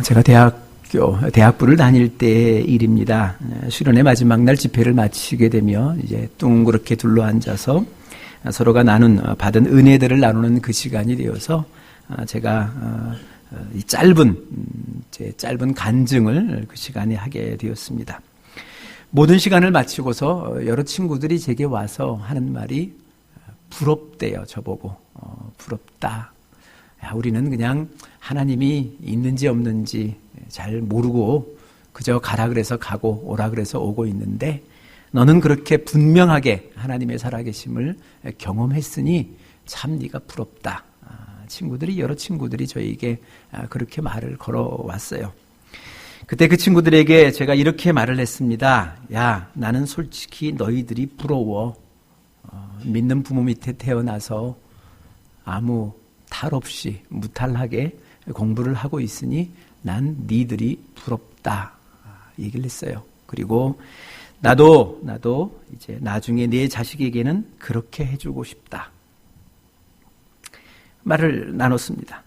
제가 대학부를 다닐 때의 일입니다. 수련의 마지막 날 집회를 마치게 되며 이제 둥그렇게 둘러앉아서 서로가 받은 은혜들을 나누는 그 시간이 되어서 제가 이 짧은 간증을 그 시간에 하게 되었습니다. 모든 시간을 마치고서 여러 친구들이 제게 와서 하는 말이 부럽대요. 저보고 부럽다. 우리는 그냥 하나님이 있는지 없는지 잘 모르고 그저 가라 그래서 가고 오라 그래서 오고 있는데 너는 그렇게 분명하게 하나님의 살아계심을 경험했으니 참 네가 부럽다. 여러 친구들이 저에게 그렇게 말을 걸어왔어요. 그때 그 친구들에게 제가 이렇게 말을 했습니다. 야, 나는 솔직히 너희들이 부러워. 믿는 부모 밑에 태어나서 아무 탈 없이 무탈하게 공부를 하고 있으니 난 니들이 부럽다. 얘기를 했어요. 그리고 나도 이제 나중에 내 자식에게는 그렇게 해주고 싶다. 말을 나눴습니다.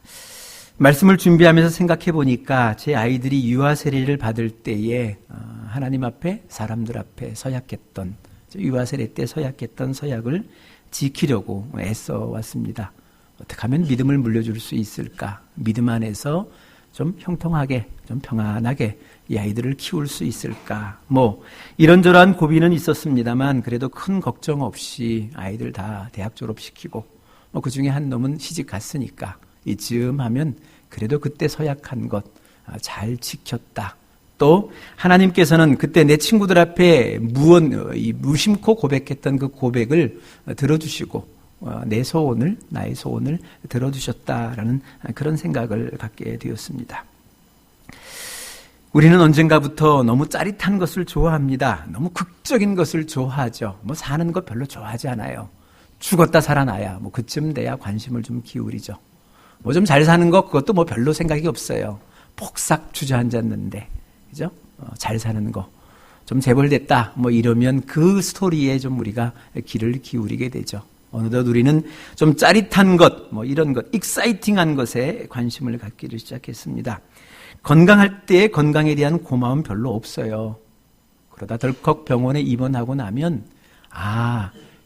말씀을 준비하면서 생각해 보니까 제 아이들이 유아 세례를 받을 때에 하나님 앞에 사람들 앞에 서약했던 유아 세례 때 서약했던 서약을 지키려고 애써 왔습니다. 어떻게 하면 믿음을 물려줄 수 있을까? 믿음 안에서 좀 형통하게, 좀 평안하게 이 아이들을 키울 수 있을까? 이런저런 고비는 있었습니다만 그래도 큰 걱정 없이 아이들 다 대학 졸업시키고 그 중에 한 놈은 시집 갔으니까 이쯤 하면 그래도 그때 서약한 것 잘 지켰다. 또 하나님께서는 그때 내 친구들 앞에 무심코 고백했던 그 고백을 들어주시고 나의 소원을 들어주셨다라는 그런 생각을 갖게 되었습니다. 우리는 언젠가부터 너무 짜릿한 것을 좋아합니다. 너무 극적인 것을 좋아하죠. 사는 거 별로 좋아하지 않아요. 죽었다 살아나야 그쯤 돼야 관심을 좀 기울이죠. 좀 잘 사는 것 그것도 별로 생각이 없어요. 폭삭 주저앉았는데 그죠? 잘 사는 거 좀 재벌됐다 이러면 그 스토리에 좀 우리가 귀를 기울이게 되죠. 어느덧 우리는 좀 짜릿한 것 이런 것 익사이팅한 것에 관심을 갖기를 시작했습니다. 건강할 때 건강에 대한 고마움 별로 없어요. 그러다 덜컥 병원에 입원하고 나면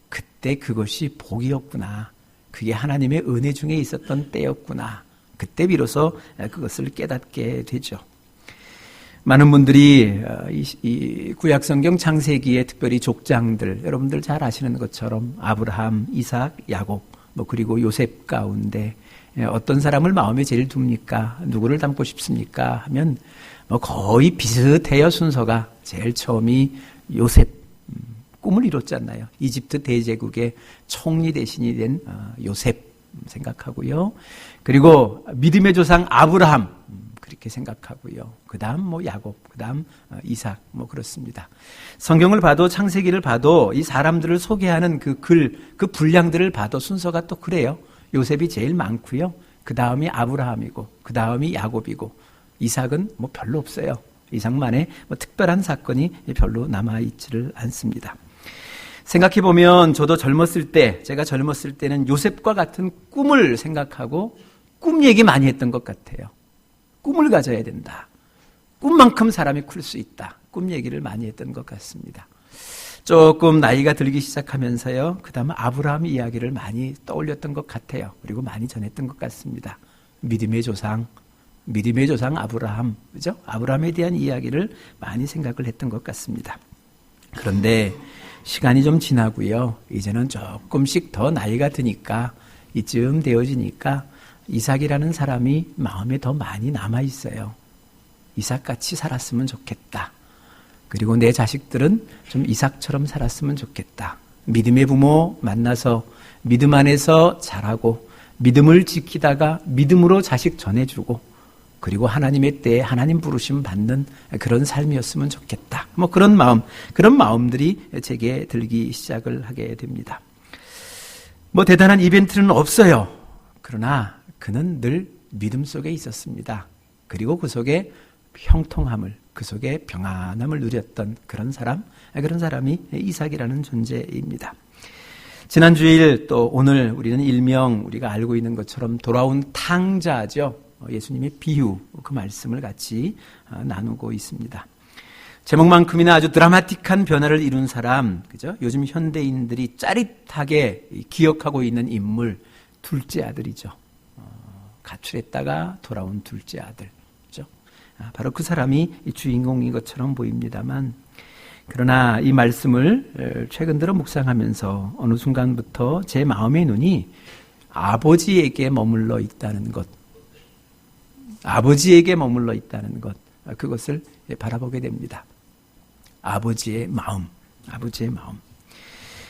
그때 그것이 복이었구나. 그게 하나님의 은혜 중에 있었던 때였구나. 그때 비로소 그것을 깨닫게 되죠. 많은 분들이 이 구약성경 창세기에 특별히 족장들 여러분들 잘 아시는 것처럼 아브라함, 이삭, 야곱 그리고 요셉 가운데 어떤 사람을 마음에 제일 둡니까? 누구를 닮고 싶습니까? 하면 거의 비슷해요. 순서가 제일 처음이 요셉 꿈을 이뤘잖아요. 이집트 대제국의 총리 대신이 된 요셉 생각하고요. 그리고 믿음의 조상 아브라함 그렇게 생각하고요. 그 다음 야곱, 그 다음 이삭 그렇습니다. 성경을 봐도 창세기를 봐도 이 사람들을 소개하는 그 분량들을 봐도 순서가 또 그래요. 요셉이 제일 많고요. 그 다음이 아브라함이고 그 다음이 야곱이고 이삭은 별로 없어요. 이삭만의 특별한 사건이 별로 남아있지를 않습니다. 생각해보면 제가 젊었을 때는 요셉과 같은 꿈을 생각하고 꿈 얘기 많이 했던 것 같아요. 꿈을 가져야 된다. 꿈만큼 사람이 클 수 있다. 꿈 얘기를 많이 했던 것 같습니다. 조금 나이가 들기 시작하면서요. 그 다음에 아브라함 이야기를 많이 떠올렸던 것 같아요. 그리고 많이 전했던 것 같습니다. 믿음의 조상 아브라함, 그죠? 아브라함에 대한 이야기를 많이 생각을 했던 것 같습니다. 그런데 시간이 좀 지나고요. 이제는 조금씩 더 나이가 드니까 이쯤 되어지니까 이삭이라는 사람이 마음에 더 많이 남아있어요. 이삭같이 살았으면 좋겠다. 그리고 내 자식들은 좀 이삭처럼 살았으면 좋겠다. 믿음의 부모 만나서 믿음 안에서 자라고 믿음을 지키다가 믿음으로 자식 전해주고 그리고 하나님의 때에 하나님 부르심 받는 그런 삶이었으면 좋겠다. 그런 마음들이 제게 들기 시작을 하게 됩니다. 대단한 이벤트는 없어요. 그러나 그는 늘 믿음 속에 있었습니다. 그리고 그 속에 형통함을, 그 속에 평안함을 누렸던 그런 사람이 이삭이라는 존재입니다. 지난 주일 또 오늘 우리는 일명 우리가 알고 있는 것처럼 돌아온 탕자죠. 예수님의 비유 그 말씀을 같이 나누고 있습니다. 제목만큼이나 아주 드라마틱한 변화를 이룬 사람, 그죠? 요즘 현대인들이 짜릿하게 기억하고 있는 인물, 둘째 아들이죠. 가출했다가 돌아온 둘째 아들, 그죠? 바로 그 사람이 주인공인 것처럼 보입니다만, 그러나 이 말씀을 최근 들어 묵상하면서 어느 순간부터 제 마음의 눈이 아버지에게 머물러 있다는 것, 아버지에게 머물러 있다는 것, 그것을 바라보게 됩니다. 아버지의 마음, 아버지의 마음.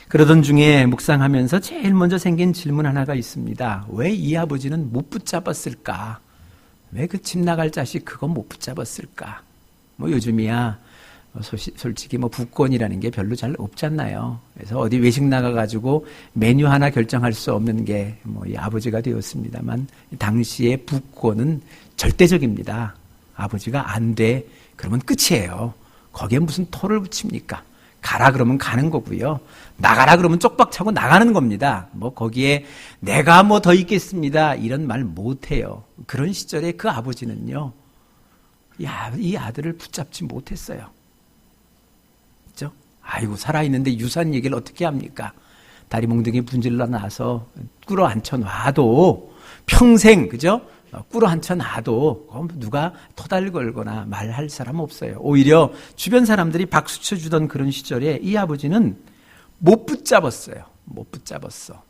그러던 중에 묵상하면서 제일 먼저 생긴 질문 하나가 있습니다. 왜 이 아버지는 못 붙잡았을까? 왜 그 집 나갈 자식 그거 못 붙잡았을까? 요즘이야 솔직히 부권이라는 게 별로 잘 없잖아요. 그래서 어디 외식 나가가지고 메뉴 하나 결정할 수 없는 게 이 아버지가 되었습니다만, 당시의 부권은 절대적입니다. 아버지가 안 돼, 그러면 끝이에요. 거기에 무슨 토를 붙입니까? 가라 그러면 가는 거고요. 나가라 그러면 쪽박 차고 나가는 겁니다. 거기에 내가 더 있겠습니다, 이런 말 못해요. 그런 시절에 그 아버지는요, 이 아들을 붙잡지 못했어요. 그죠? 아이고, 살아있는데 유산 얘기를 어떻게 합니까? 다리 몽둥이 분질러 놔서 꿇어 앉혀 놔도 평생, 그죠? 꿇어 앉혀 놔도 누가 토달 걸거나 말할 사람 없어요. 오히려 주변 사람들이 박수 쳐주던 그런 시절에 이 아버지는 못 붙잡았어요. 못 붙잡았어.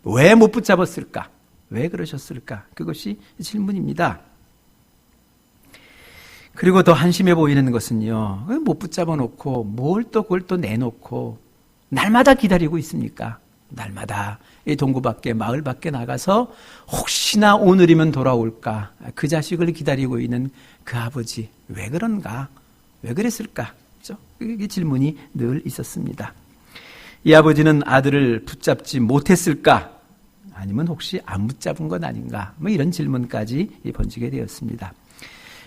왜 못 붙잡았을까? 왜 그러셨을까? 그것이 질문입니다. 그리고 더 한심해 보이는 것은요, 못 붙잡아 놓고 그걸 또 내놓고 날마다 기다리고 있습니까? 날마다 이 동구 밖에, 마을 밖에 나가서 혹시나 오늘이면 돌아올까, 그 자식을 기다리고 있는 그 아버지, 왜 그런가? 왜 그랬을까? 그렇죠? 이 질문이 늘 있었습니다. 이 아버지는 아들을 붙잡지 못했을까? 아니면 혹시 안 붙잡은 건 아닌가? 이런 질문까지 번지게 되었습니다.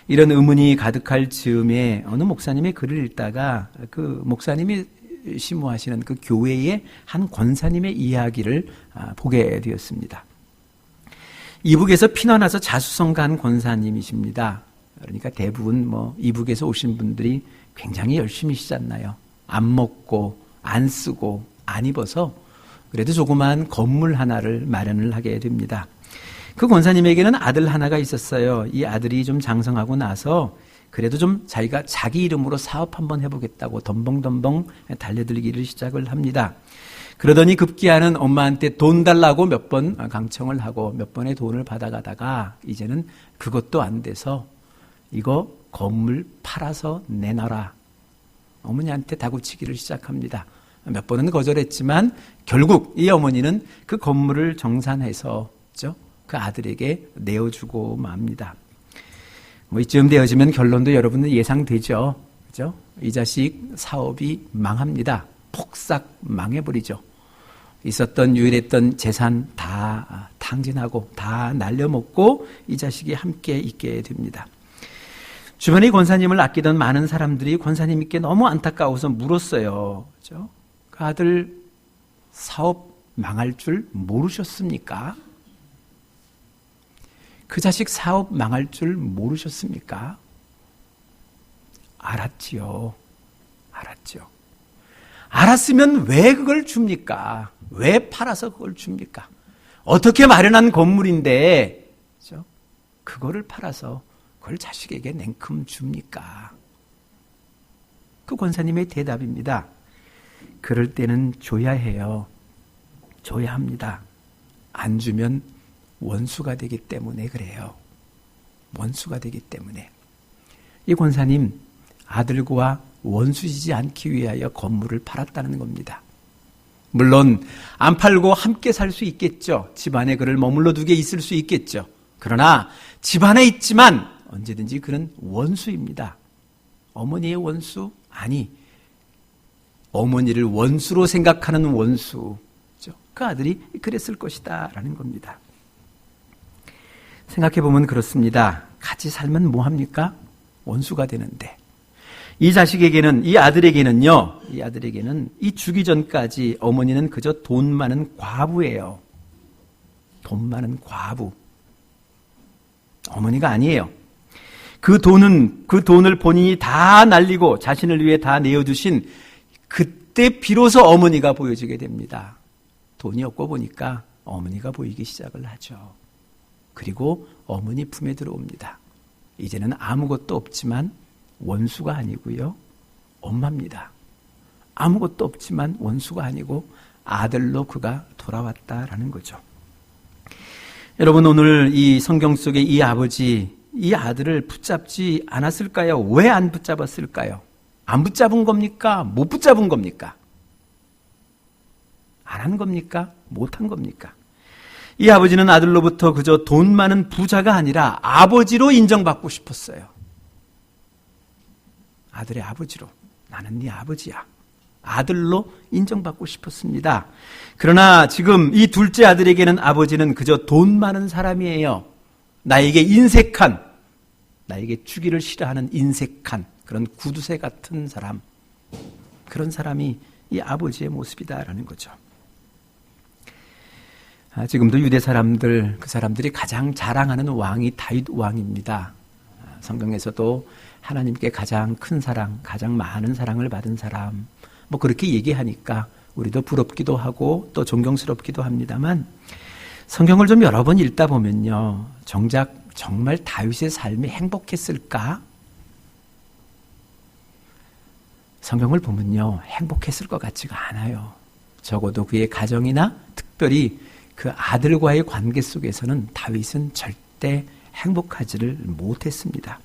이런 의문이 가득할 즈음에 어느 목사님의 글을 읽다가 그 목사님이 심호하시는 그 교회의 한 권사님의 이야기를 보게 되었습니다. 이북에서 피난와서 자수성 간 권사님이십니다. 그러니까 대부분 이북에서 오신 분들이 굉장히 열심히시잖아요. 안 먹고 안 쓰고 안 입어서 그래도 조그만 건물 하나를 마련을 하게 됩니다. 그 권사님에게는 아들 하나가 있었어요. 이 아들이 좀 장성하고 나서 그래도 좀 자기가 자기 이름으로 사업 한번 해보겠다고 덤벙덤벙 달려들기를 시작을 합니다. 그러더니 급기야는 엄마한테 돈 달라고 몇 번 강청을 하고 몇 번의 돈을 받아가다가 이제는 그것도 안 돼서 이거 건물 팔아서 내놔라, 어머니한테 다구치기를 시작합니다. 몇 번은 거절했지만 결국 이 어머니는 그 건물을 정산해서 그 아들에게 내어주고 맙니다. 이쯤 되어지면 결론도 여러분은 예상되죠. 그죠? 이 자식 사업이 망합니다. 폭삭 망해버리죠. 있었던 유일했던 재산 다 탕진하고 다 날려먹고 이 자식이 함께 있게 됩니다. 주변의 권사님을 아끼던 많은 사람들이 권사님께 너무 안타까워서 물었어요. 그죠? 그 아들 사업 망할 줄 모르셨습니까? 그 자식 사업 망할 줄 모르셨습니까? 알았지요. 알았죠. 알았으면 왜 그걸 줍니까? 왜 팔아서 그걸 줍니까? 어떻게 마련한 건물인데, 그렇죠? 그거를 팔아서 그걸 자식에게 냉큼 줍니까? 그 권사님의 대답입니다. 그럴 때는 줘야 해요. 줘야 합니다. 안 주면 원수가 되기 때문에 그래요. 원수가 되기 때문에. 이 권사님, 아들과 원수지지 않기 위하여 건물을 팔았다는 겁니다. 물론 안 팔고 함께 살 수 있겠죠. 집안에 그를 머물러 두게 있을 수 있겠죠. 그러나 집안에 있지만 언제든지 그는 원수입니다. 어머니의 원수? 아니, 어머니를 원수로 생각하는 원수. 그 아들이 그랬을 것이다 라는 겁니다. 생각해보면 그렇습니다. 같이 살면 뭐합니까? 원수가 되는데. 이 자식에게는, 이 아들에게는요, 이 주기 전까지 어머니는 그저 돈 많은 과부예요. 돈 많은 과부. 어머니가 아니에요. 그 돈을 본인이 다 날리고 자신을 위해 다 내어두신 그때 비로소 어머니가 보여지게 됩니다. 돈이 없고 보니까 어머니가 보이기 시작을 하죠. 그리고 어머니 품에 들어옵니다. 이제는 아무것도 없지만 원수가 아니고요. 엄마입니다. 아무것도 없지만 원수가 아니고 아들로 그가 돌아왔다라는 거죠. 여러분, 오늘 이 성경 속의 이 아버지, 이 아들을 붙잡지 않았을까요? 왜 안 붙잡았을까요? 안 붙잡은 겁니까? 못 붙잡은 겁니까? 안 한 겁니까? 못 한 겁니까? 이 아버지는 아들로부터 그저 돈 많은 부자가 아니라 아버지로 인정받고 싶었어요. 아들의 아버지로. 나는 네 아버지야. 아들로 인정받고 싶었습니다. 그러나 지금 이 둘째 아들에게는 아버지는 그저 돈 많은 사람이에요. 나에게 인색한, 나에게 주기를 싫어하는 인색한 그런 구두쇠 같은 사람, 그런 사람이 이 아버지의 모습이다라는 거죠. 지금도 유대 사람들, 그 사람들이 가장 자랑하는 왕이 다윗 왕입니다. 성경에서도 하나님께 가장 큰 사랑, 가장 많은 사랑을 받은 사람, 뭐 그렇게 얘기하니까 우리도 부럽기도 하고 또 존경스럽기도 합니다만, 성경을 좀 여러 번 읽다 보면요, 정작 정말 다윗의 삶이 행복했을까? 성경을 보면요, 행복했을 것 같지가 않아요. 적어도 그의 가정이나 특별히 그 아들과의 관계 속에서는 다윗은 절대 행복하지를 못했습니다.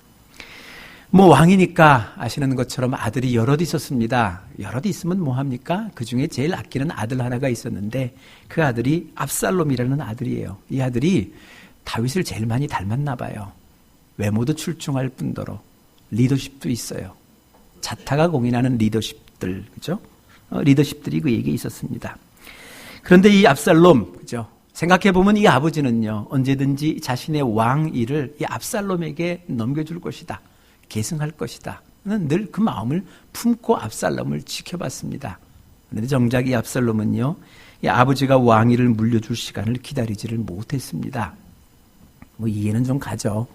뭐 왕이니까 아시는 것처럼 아들이 여럿 있었습니다. 여럿 있으면 뭐합니까? 그 중에 제일 아끼는 아들 하나가 있었는데 그 아들이 압살롬이라는 아들이에요. 이 아들이 다윗을 제일 많이 닮았나 봐요. 외모도 출중할 뿐더러 리더십도 있어요. 자타가 공인하는 리더십들, 그죠? 리더십들이 그에게 있었습니다. 그런데 이 압살롬, 그죠? 생각해보면 이 아버지는요, 언제든지 자신의 왕위를 이 압살롬에게 넘겨줄 것이다. 계승할 것이다. 늘 그 마음을 품고 압살롬을 지켜봤습니다. 그런데 정작 이 압살롬은요, 이 아버지가 왕위를 물려줄 시간을 기다리지를 못했습니다. 뭐 이해는 좀 가죠.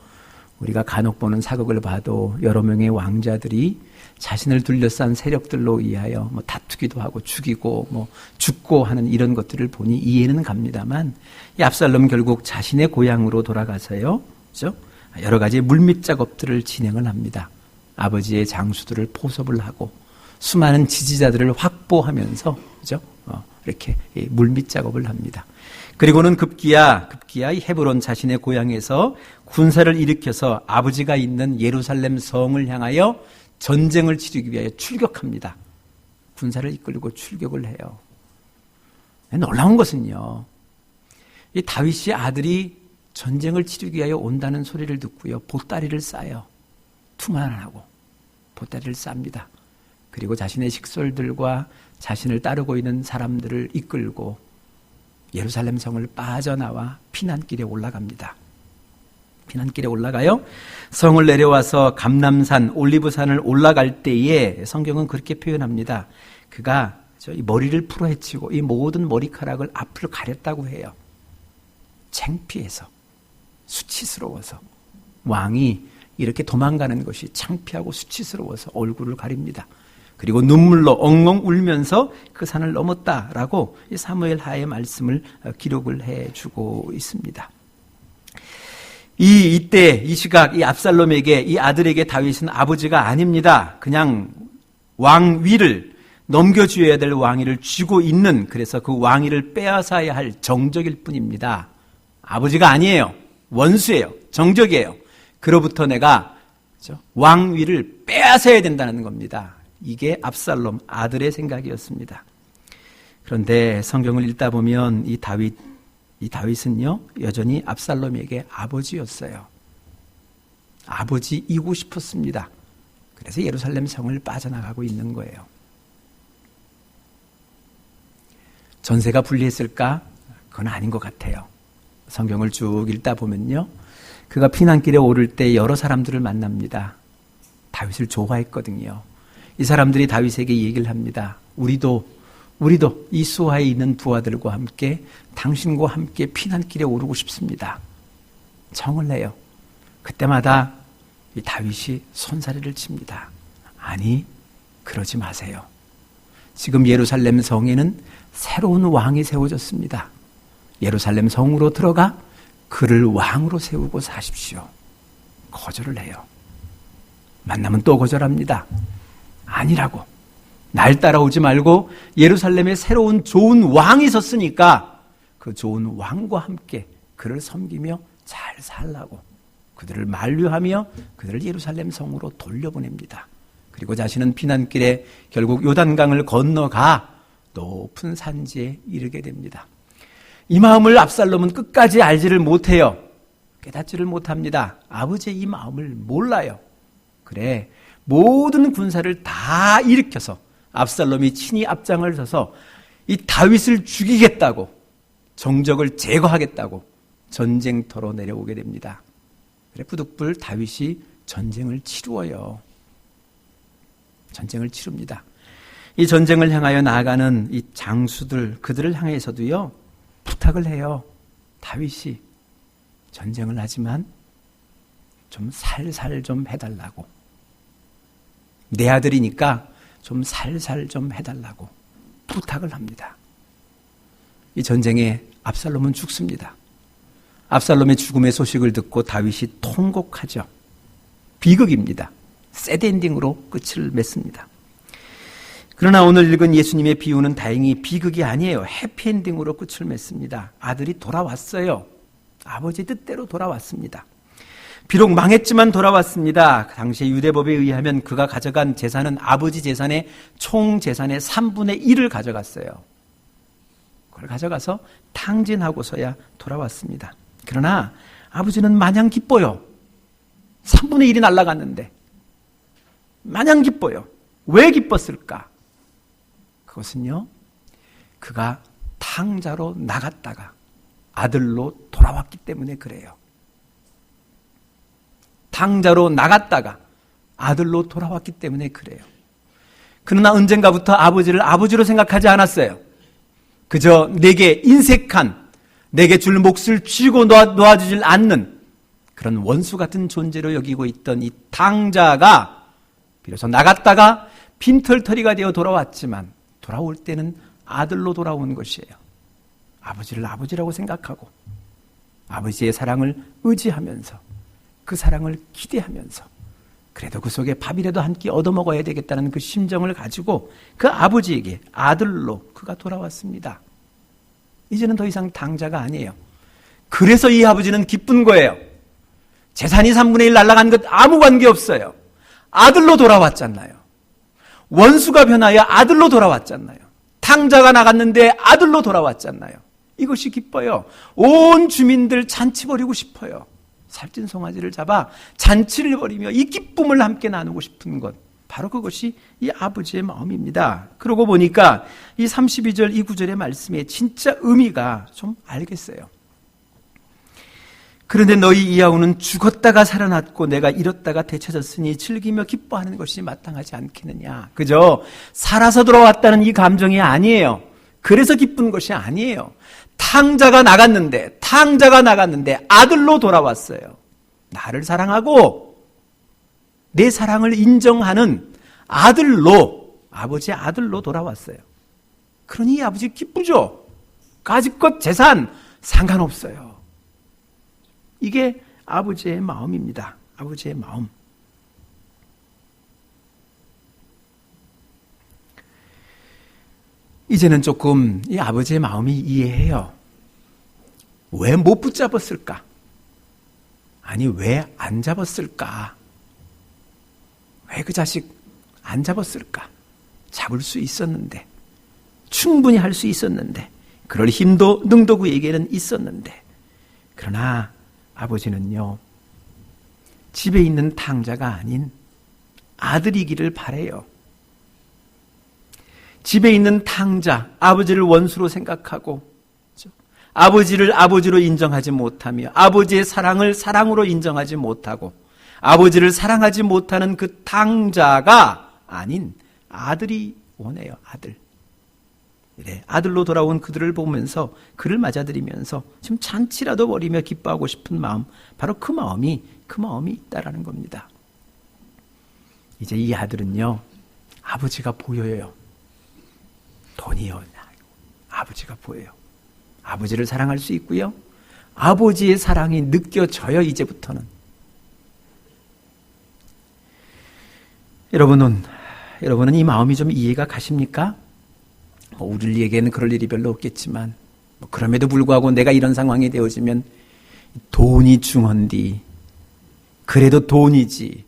우리가 간혹 보는 사극을 봐도 여러 명의 왕자들이 자신을 둘러싼 세력들로 의하여 뭐 다투기도 하고 죽이고 뭐 죽고 하는 이런 것들을 보니 이해는 갑니다만, 이 압살롬 결국 자신의 고향으로 돌아가서요, 그죠? 여러 가지 물밑 작업들을 진행을 합니다. 아버지의 장수들을 포섭을 하고 수많은 지지자들을 확보하면서, 그죠? 이렇게 물밑 작업을 합니다. 그리고는 급기야 이 헤브론 자신의 고향에서 군사를 일으켜서 아버지가 있는 예루살렘 성을 향하여 전쟁을 치르기 위하여 출격합니다. 군사를 이끌고 출격을 해요. 놀라운 것은요, 이 다윗의 아들이 전쟁을 치르기 위하여 온다는 소리를 듣고요, 보따리를 싸요. 투만하고 보따리를 쌉니다. 그리고 자신의 식솔들과 자신을 따르고 있는 사람들을 이끌고 예루살렘 성을 빠져나와 피난길에 올라갑니다. 피난길에 올라가요. 성을 내려와서 감람산, 올리브산을 올라갈 때에 성경은 그렇게 표현합니다. 그가 이 머리를 풀어헤치고 이 모든 머리카락을 앞을 가렸다고 해요. 창피해서, 수치스러워서. 왕이 이렇게 도망가는 것이 창피하고 수치스러워서 얼굴을 가립니다. 그리고 눈물로 엉엉 울면서 그 산을 넘었다라고 이 사무엘 하의 말씀을 기록을 해주고 있습니다. 이때 이 시각 이 압살롬에게, 이 아들에게 다윗은 아버지가 아닙니다. 그냥 왕위를 넘겨줘야 될 왕위를 쥐고 있는, 그래서 그 왕위를 빼앗아야 할 정적일 뿐입니다. 아버지가 아니에요. 원수예요. 정적이에요. 그로부터 내가 왕위를 빼앗아야 된다는 겁니다. 이게 압살롬 아들의 생각이었습니다. 그런데 성경을 읽다 보면 이 다윗은요, 여전히 압살롬에게 아버지였어요. 아버지이고 싶었습니다. 그래서 예루살렘 성을 빠져나가고 있는 거예요. 전세가 불리했을까? 그건 아닌 것 같아요. 성경을 쭉 읽다 보면요, 그가 피난길에 오를 때 여러 사람들을 만납니다. 다윗을 좋아했거든요. 이 사람들이 다윗에게 얘기를 합니다. 우리도 이 수하에 있는 부하들과 함께 당신과 함께 피난길에 오르고 싶습니다. 청을 내요. 그때마다 이 다윗이 손사래를 칩니다. 아니, 그러지 마세요. 지금 예루살렘 성에는 새로운 왕이 세워졌습니다. 예루살렘 성으로 들어가 그를 왕으로 세우고 사십시오. 거절을 해요. 만나면 또 거절합니다. 아니라고. 날 따라오지 말고 예루살렘에 새로운 좋은 왕이 섰으니까 그 좋은 왕과 함께 그를 섬기며 잘 살라고 그들을 만류하며 그들을 예루살렘 성으로 돌려보냅니다. 그리고 자신은 피난길에 결국 요단강을 건너가 높은 산지에 이르게 됩니다. 이 마음을 압살롬은 끝까지 알지를 못해요. 깨닫지를 못합니다. 아버지의 이 마음을 몰라요. 그래, 모든 군사를 다 일으켜서 압살롬이 친히 앞장을 서서 이 다윗을 죽이겠다고, 정적을 제거하겠다고 전쟁터로 내려오게 됩니다. 그래, 부득불 다윗이 전쟁을 치루어요. 전쟁을 치릅니다. 이 전쟁을 향하여 나아가는 이 장수들, 그들을 향해서도요, 부탁을 해요. 다윗이 전쟁을 하지만 좀 살살 좀 해달라고. 내 아들이니까 좀 살살 좀 해달라고 부탁을 합니다. 이 전쟁에 압살롬은 죽습니다. 압살롬의 죽음의 소식을 듣고 다윗이 통곡하죠. 비극입니다. 새드 엔딩으로 끝을 맺습니다. 그러나 오늘 읽은 예수님의 비유는 다행히 비극이 아니에요. 해피엔딩으로 끝을 맺습니다. 아들이 돌아왔어요. 아버지 뜻대로 돌아왔습니다. 비록 망했지만 돌아왔습니다. 당시의 유대법에 의하면 그가 가져간 재산은 아버지 재산의 총 재산의 3분의 1을 가져갔어요. 그걸 가져가서 탕진하고서야 돌아왔습니다. 그러나 아버지는 마냥 기뻐요. 3분의 1이 날아갔는데 마냥 기뻐요. 왜 기뻤을까? 그것은요, 그가 탕자로 나갔다가 아들로 돌아왔기 때문에 그래요. 탕자로 나갔다가 아들로 돌아왔기 때문에 그래요. 그러나 언젠가부터 아버지를 아버지로 생각하지 않았어요. 그저 내게 인색한, 내게 줄 몫을 쥐고 놓아주질 않는 그런 원수 같은 존재로 여기고 있던 이 탕자가 비로소 나갔다가 빈털터리가 되어 돌아왔지만 돌아올 때는 아들로 돌아온 것이에요. 아버지를 아버지라고 생각하고 아버지의 사랑을 의지하면서 그 사랑을 기대하면서 그래도 그 속에 밥이라도 한 끼 얻어먹어야 되겠다는 그 심정을 가지고 그 아버지에게 아들로 그가 돌아왔습니다. 이제는 더 이상 탕자가 아니에요. 그래서 이 아버지는 기쁜 거예요. 재산이 3분의 1 날아간 것 아무 관계없어요. 아들로 돌아왔잖아요. 원수가 변하여 아들로 돌아왔잖아요. 탕자가 나갔는데 아들로 돌아왔잖아요. 이것이 기뻐요. 온 주민들 잔치 벌이고 싶어요. 살찐 송아지를 잡아 잔치를 벌이며 이 기쁨을 함께 나누고 싶은 것, 바로 그것이 이 아버지의 마음입니다. 그러고 보니까 이 32절 이 구절의 말씀에 진짜 의미가 좀 알겠어요. 그런데 너희 이아우는 죽었다가 살아났고 내가 잃었다가 되찾았으니 즐기며 기뻐하는 것이 마땅하지 않겠느냐. 그저 살아서 돌아왔다는 이 감정이 아니에요. 그래서 기쁜 것이 아니에요. 탕자가 나갔는데 아들로 돌아왔어요. 나를 사랑하고 내 사랑을 인정하는 아들로, 아버지의 아들로 돌아왔어요. 그러니 아버지 기쁘죠. 가지것 재산 상관없어요. 이게 아버지의 마음입니다. 아버지의 마음. 이제는 조금 이 아버지의 마음이 이해해요. 왜 못 붙잡았을까? 아니, 왜 안 잡았을까? 왜 그 자식 안 잡았을까? 잡을 수 있었는데, 충분히 할 수 있었는데, 그럴 힘도 능도 그에게는 있었는데, 그러나 아버지는요, 집에 있는 탕자가 아닌 아들이기를 바래요. 집에 있는 탕자, 아버지를 원수로 생각하고 아버지를 아버지로 인정하지 못하며 아버지의 사랑을 사랑으로 인정하지 못하고 아버지를 사랑하지 못하는 그 탕자가 아닌 아들이 원해요. 아들. 그래, 아들로 돌아온 그들을 보면서 그를 맞아들이면서 지금 잔치라도 벌이며 기뻐하고 싶은 마음, 바로 그 마음이 있다라는 겁니다. 이제 이 아들은요, 아버지가 보여요. 돈이요. 아버지가 보여요. 아버지를 사랑할 수 있고요. 아버지의 사랑이 느껴져요, 이제부터는. 여러분은 이 마음이 좀 이해가 가십니까? 우리에게는 그럴 일이 별로 없겠지만, 그럼에도 불구하고 내가 이런 상황이 되어지면 돈이 중헌디, 그래도 돈이지.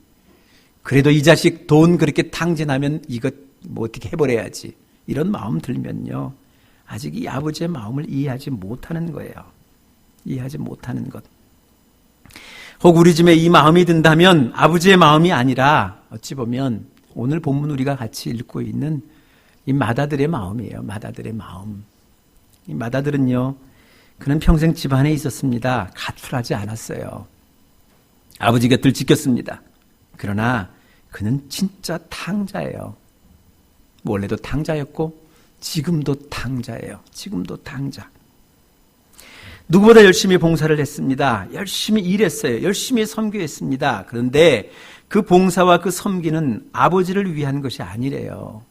그래도 이 자식 돈 그렇게 탕진하면 이것 어떻게 해버려야지. 이런 마음 들면요, 아직 이 아버지의 마음을 이해하지 못하는 거예요. 이해하지 못하는 것. 혹 우리 집에 이 마음이 든다면 아버지의 마음이 아니라 어찌 보면 오늘 본문 우리가 같이 읽고 있는 이 맏아들의 마음이에요. 맏아들의 마음. 이 맏아들은요, 그는 평생 집안에 있었습니다. 가출하지 않았어요. 아버지 곁을 지켰습니다. 그러나 그는 진짜 탕자예요. 원래도 탕자였고 지금도 탕자예요. 지금도 탕자. 누구보다 열심히 봉사를 했습니다. 열심히 일했어요. 열심히 섬기했습니다. 그런데 그 봉사와 그 섬기는 아버지를 위한 것이 아니래요.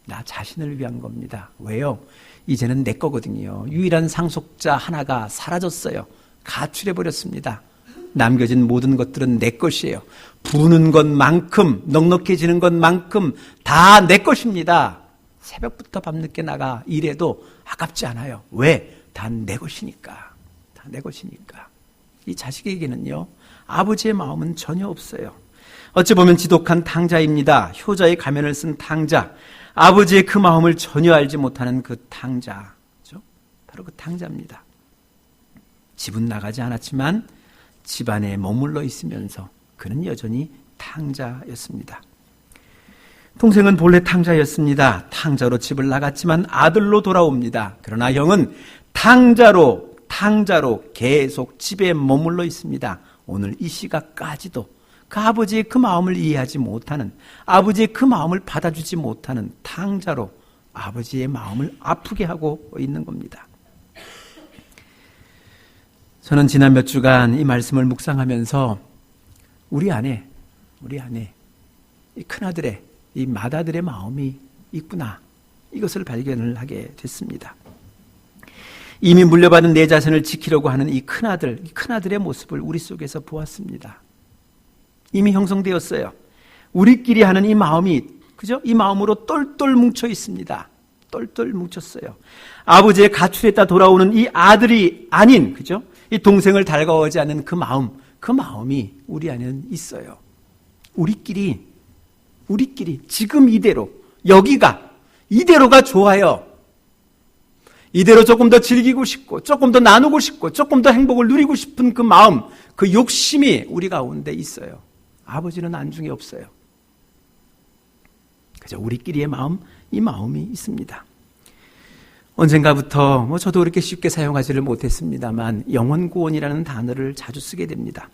나 자신을 위한 겁니다. 왜요? 이제는 내 거거든요. 유일한 상속자 하나가 사라졌어요. 가출해버렸습니다. 남겨진 모든 것들은 내 것이에요. 부는 것만큼, 넉넉해지는 것만큼 다 내 것입니다. 새벽부터 밤늦게 나가 일해도 아깝지 않아요. 왜? 다 내 것이니까. 다 내 것이니까. 이 자식에게는요, 아버지의 마음은 전혀 없어요. 어찌 보면 지독한 탕자입니다. 효자의 가면을 쓴 탕자. 아버지의 그 마음을 전혀 알지 못하는 그 탕자. 바로 그 탕자입니다. 집은 나가지 않았지만 집안에 머물러 있으면서 그는 여전히 탕자였습니다. 동생은 본래 탕자였습니다. 탕자로 집을 나갔지만 아들로 돌아옵니다. 그러나 형은 탕자로 계속 집에 머물러 있습니다. 오늘 이 시각까지도 그 아버지의 그 마음을 이해하지 못하는, 아버지의 그 마음을 받아주지 못하는 탕자로 아버지의 마음을 아프게 하고 있는 겁니다. 저는 지난 몇 주간 이 말씀을 묵상하면서 우리 안에 이 큰아들의, 이 맏아들의 마음이 있구나, 이것을 발견을 하게 됐습니다. 이미 물려받은 내 자신을 지키려고 하는 이 큰아들의 모습을 우리 속에서 보았습니다. 이미 형성되었어요. 우리끼리 하는 이 마음이, 그죠? 이 마음으로 똘똘 뭉쳐 있습니다. 똘똘 뭉쳤어요. 아버지의 가출했다 돌아오는 이 아들이 아닌, 그죠? 이 동생을 달가워하지 않는 그 마음이 우리 안에는 있어요. 우리끼리 지금 이대로가 좋아요. 이대로 조금 더 즐기고 싶고, 조금 더 나누고 싶고, 조금 더 행복을 누리고 싶은 그 마음, 그 욕심이 우리 가운데 있어요. 아버지는 안중에 없어요. 그저 우리끼리의 마음, 이 마음이 있습니다. 언젠가부터 저도 그렇게 쉽게 사용하지를 못했습니다만 영혼구원이라는 단어를 자주 쓰게 됩니다.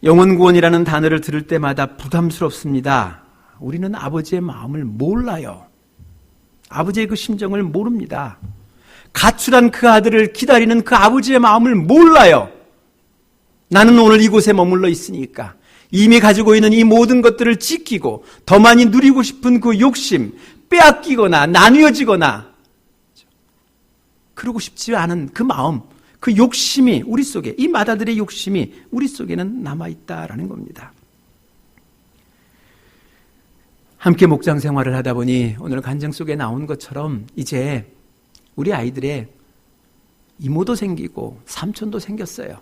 영혼구원이라는 단어를 들을 때마다 부담스럽습니다. 우리는 아버지의 마음을 몰라요. 아버지의 그 심정을 모릅니다. 가출한 그 아들을 기다리는 그 아버지의 마음을 몰라요. 나는 오늘 이곳에 머물러 있으니까 이미 가지고 있는 이 모든 것들을 지키고 더 많이 누리고 싶은 그 욕심, 빼앗기거나 나뉘어지거나 그러고 싶지 않은 그 마음, 그 욕심이 우리 속에, 이 맏아들의 욕심이 우리 속에는 남아있다라는 겁니다. 함께 목장 생활을 하다 보니 오늘 간증 속에 나온 것처럼 이제 우리 아이들의 이모도 생기고 삼촌도 생겼어요.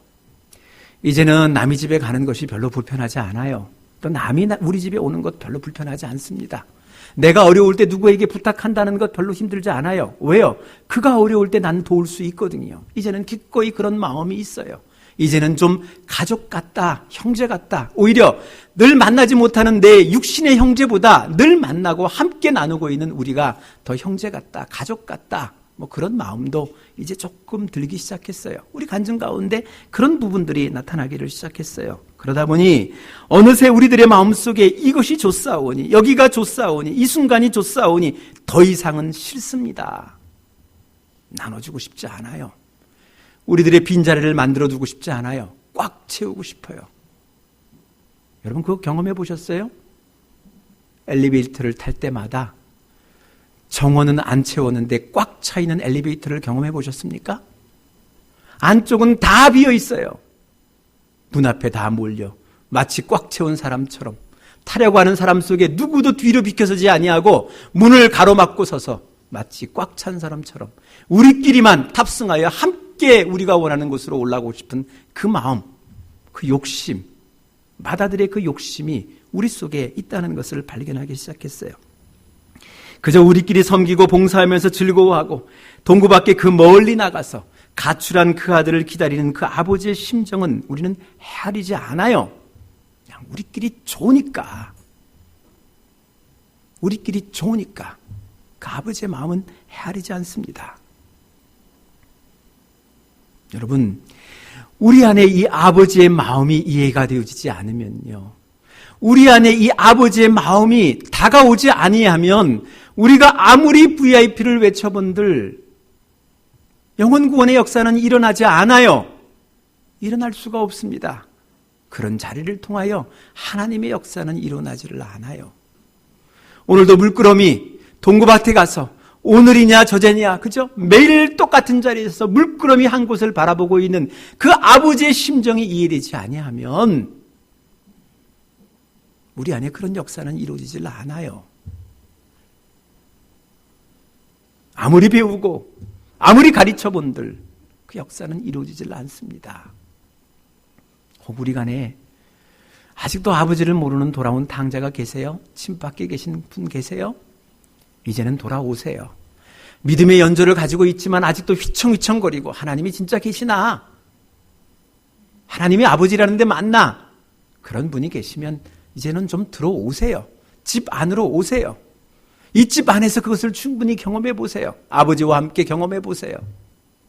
이제는 남의 집에 가는 것이 별로 불편하지 않아요. 또 남이 우리 집에 오는 것 별로 불편하지 않습니다. 내가 어려울 때 누구에게 부탁한다는 것 별로 힘들지 않아요. 왜요? 그가 어려울 때 난 도울 수 있거든요. 이제는 기꺼이 그런 마음이 있어요. 이제는 좀 가족 같다, 형제 같다. 오히려 늘 만나지 못하는 내 육신의 형제보다 늘 만나고 함께 나누고 있는 우리가 더 형제 같다, 가족 같다. 그런 마음도 이제 조금 들기 시작했어요. 우리 간증 가운데 그런 부분들이 나타나기를 시작했어요. 그러다 보니 어느새 우리들의 마음속에 이것이 좋사오니, 여기가 좋사오니, 이 순간이 좋사오니 더 이상은 싫습니다. 나눠주고 싶지 않아요. 우리들의 빈자리를 만들어두고 싶지 않아요. 꽉 채우고 싶어요. 여러분 그거 경험해 보셨어요? 엘리베이터를 탈 때마다 정원은 안 채웠는데 꽉 차 있는 엘리베이터를 경험해 보셨습니까? 안쪽은 다 비어 있어요. 문 앞에 다 몰려 마치 꽉 채운 사람처럼 타려고 하는 사람 속에 누구도 뒤로 비켜서지 아니하고 문을 가로막고 서서 마치 꽉 찬 사람처럼 우리끼리만 탑승하여 함께 우리가 원하는 곳으로 올라가고 싶은 그 마음, 그 욕심, 마다들의 그 욕심이 우리 속에 있다는 것을 발견하기 시작했어요. 그저 우리끼리 섬기고 봉사하면서 즐거워하고 동구 밖에 그 멀리 나가서 가출한 그 아들을 기다리는 그 아버지의 심정은 우리는 헤아리지 않아요. 그냥 우리끼리 좋으니까 그 아버지의 마음은 헤아리지 않습니다. 여러분, 우리 안에 이 아버지의 마음이 이해가 되어지지 않으면요, 우리 안에 이 아버지의 마음이 다가오지 아니하면 우리가 아무리 VIP를 외쳐본들 영혼 구원의 역사는 일어나지 않아요. 일어날 수가 없습니다. 그런 자리를 통하여 하나님의 역사는 일어나지를 않아요. 오늘도 물끄러미 동구밭에 가서 오늘이냐 저제냐, 그죠? 매일 똑같은 자리에서 물끄러미 한 곳을 바라보고 있는 그 아버지의 심정이 이해되지 아니하면 우리 안에 그런 역사는 이루어지질 않아요. 아무리 배우고 아무리 가르쳐본들 그 역사는 이루어지질 않습니다. 혹 우리 간에 아직도 아버지를 모르는 돌아온 탕자가 계세요? 침 밖에 계신 분 계세요? 이제는 돌아오세요. 믿음의 연조를 가지고 있지만 아직도 휘청휘청거리고 하나님이 진짜 계시나? 하나님이 아버지라는 데 맞나? 그런 분이 계시면 이제는 좀 들어오세요. 집 안으로 오세요. 이 집 안에서 그것을 충분히 경험해 보세요. 아버지와 함께 경험해 보세요.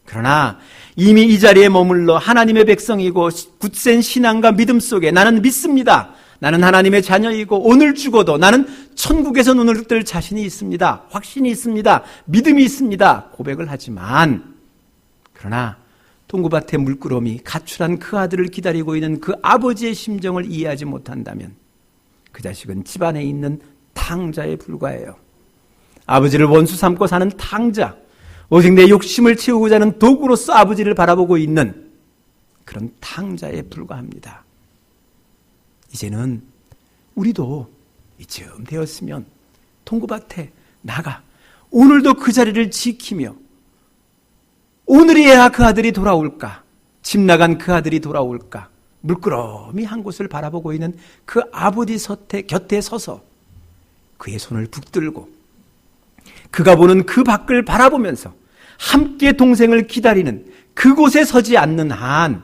그러나 이미 이 자리에 머물러 하나님의 백성이고 굳센 신앙과 믿음 속에 나는 믿습니다. 나는 하나님의 자녀이고 오늘 죽어도 나는 천국에서 눈을 뜰 자신이 있습니다. 확신이 있습니다. 믿음이 있습니다. 고백을 하지만 그러나 동구밭에 물끄러미 가출한 그 아들을 기다리고 있는 그 아버지의 심정을 이해하지 못한다면 그 자식은 집안에 있는 탕자에 불과해요. 아버지를 원수 삼고 사는 탕자, 오직 내 욕심을 채우고자 하는 도구로서 아버지를 바라보고 있는 그런 탕자에 불과합니다. 이제는 우리도 이쯤 되었으면 동구밭에 나가 오늘도 그 자리를 지키며 오늘이야 그 아들이 돌아올까, 집 나간 그 아들이 돌아올까, 물끄러미 한 곳을 바라보고 있는 그 아버지 곁에 서서 그의 손을 붙들고 그가 보는 그 밖을 바라보면서 함께 동생을 기다리는 그곳에 서지 않는 한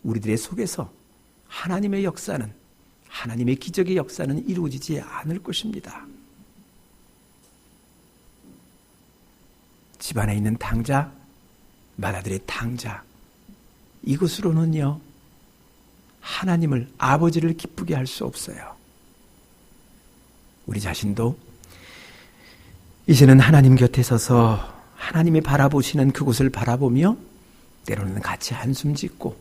우리들의 속에서 하나님의 역사는, 하나님의 기적의 역사는 이루어지지 않을 것입니다. 집안에 있는 탕자, 맏아들의 탕자, 이것으로는요 하나님을, 아버지를 기쁘게 할 수 없어요. 우리 자신도 이제는 하나님 곁에 서서 하나님이 바라보시는 그곳을 바라보며 때로는 같이 한숨 짓고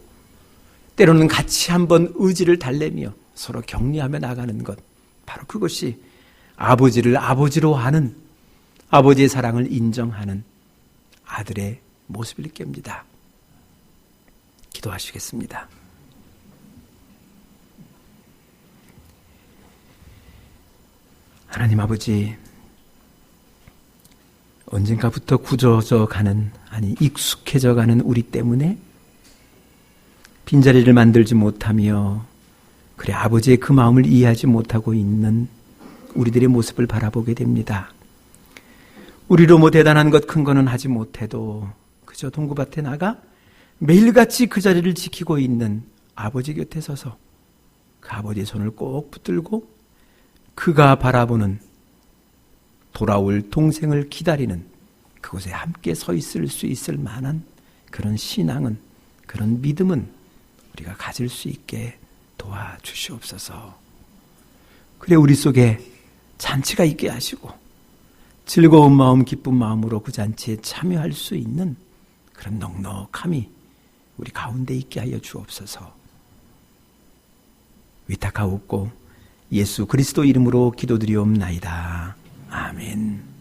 때로는 같이 한번 의지를 달래며 서로 격려하며 나가는 것, 바로 그것이 아버지를 아버지로 하는, 아버지의 사랑을 인정하는 아들의 모습일 겁니다. 기도하시겠습니다. 하나님 아버지, 언젠가부터 굳어져 가는, 아니 익숙해져 가는 우리 때문에 빈자리를 만들지 못하며 그래 아버지의 그 마음을 이해하지 못하고 있는 우리들의 모습을 바라보게 됩니다. 우리로 뭐 대단한 것 큰 거는 하지 못해도 그저 동구밭에 나가 매일같이 그 자리를 지키고 있는 아버지 곁에 서서 그 아버지의 손을 꼭 붙들고 그가 바라보는 돌아올 동생을 기다리는 그곳에 함께 서 있을 수 있을 만한 그런 신앙은, 그런 믿음은 우리가 가질 수 있게 도와주시옵소서. 그래 우리 속에 잔치가 있게 하시고 즐거운 마음, 기쁜 마음으로 그 잔치에 참여할 수 있는 그런 넉넉함이 우리 가운데 있게 하여 주옵소서. 위탁하옵고 예수 그리스도 이름으로 기도드리옵나이다. 아멘.